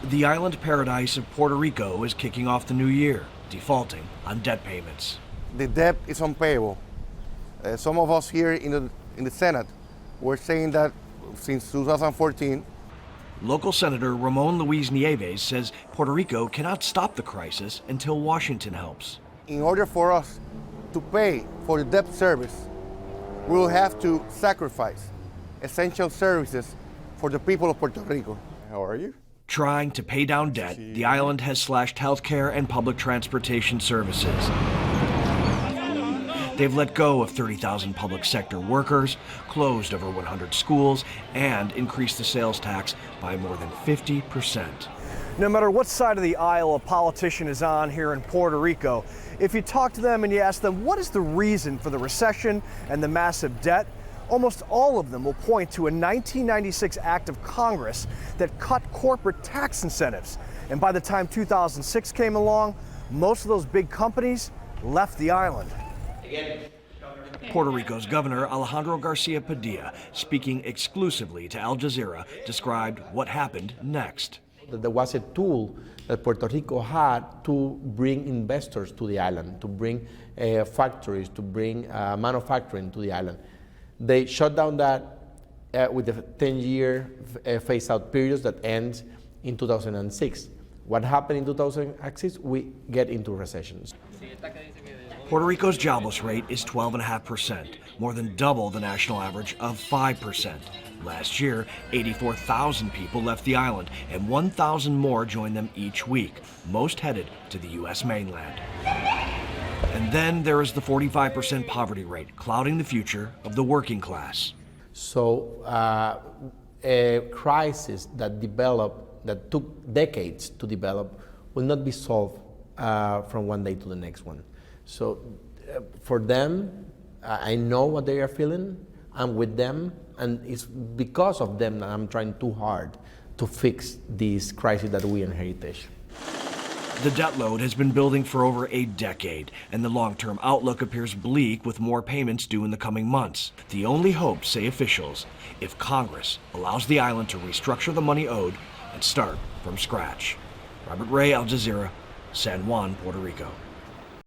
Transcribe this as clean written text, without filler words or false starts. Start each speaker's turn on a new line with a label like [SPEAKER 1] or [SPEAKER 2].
[SPEAKER 1] The island paradise of Puerto Rico is kicking off the new year, defaulting on debt payments.
[SPEAKER 2] The debt is unpayable. Some of us here in the Senate were saying that since 2014.
[SPEAKER 1] Local Senator Ramon Luis Nieves says Puerto Rico cannot stop the crisis until Washington helps.
[SPEAKER 2] In order for us to pay for the debt service, we will have to sacrifice essential services for the people of Puerto Rico.
[SPEAKER 3] How are you?
[SPEAKER 1] Trying to pay down debt, the island has slashed healthcare and public transportation services. They've let go of 30,000 public sector workers, closed over 100 schools, and increased the sales tax by more than 50%.
[SPEAKER 4] No matter what side of the aisle a politician is on here in Puerto Rico, if you talk to them and you ask them what is the reason for the recession and the massive debt, almost all of them will point to a 1996 act of Congress that cut corporate tax incentives. And by the time 2006 came along, most of those big companies left the island.
[SPEAKER 1] Puerto Rico's Governor Alejandro Garcia Padilla, speaking exclusively to Al Jazeera, described what happened next.
[SPEAKER 5] There was a tool that Puerto Rico had to bring investors to the island, to bring factories, to bring manufacturing to the island. They shut down that with a 10-year phase-out period that ends in 2006. What happened in 2006? We get into recessions.
[SPEAKER 1] Puerto Rico's jobless rate is 12.5%, more than double the national average of 5%. Last year, 84,000 people left the island, and 1,000 more joined them each week, most headed to the U.S. mainland. And then there is the 45% poverty rate, clouding the future of the working class.
[SPEAKER 5] So a crisis that took decades to develop will not be solved from one day to the next one. So for them, I know what they are feeling. I'm with them, and it's because of them that I'm trying too hard to fix this crisis that we inherited.
[SPEAKER 1] The debt load has been building for over a decade, and the long-term outlook appears bleak with more payments due in the coming months. The only hope, say officials, if Congress allows the island to restructure the money owed and start from scratch. Robert Ray, Al Jazeera, San Juan, Puerto Rico.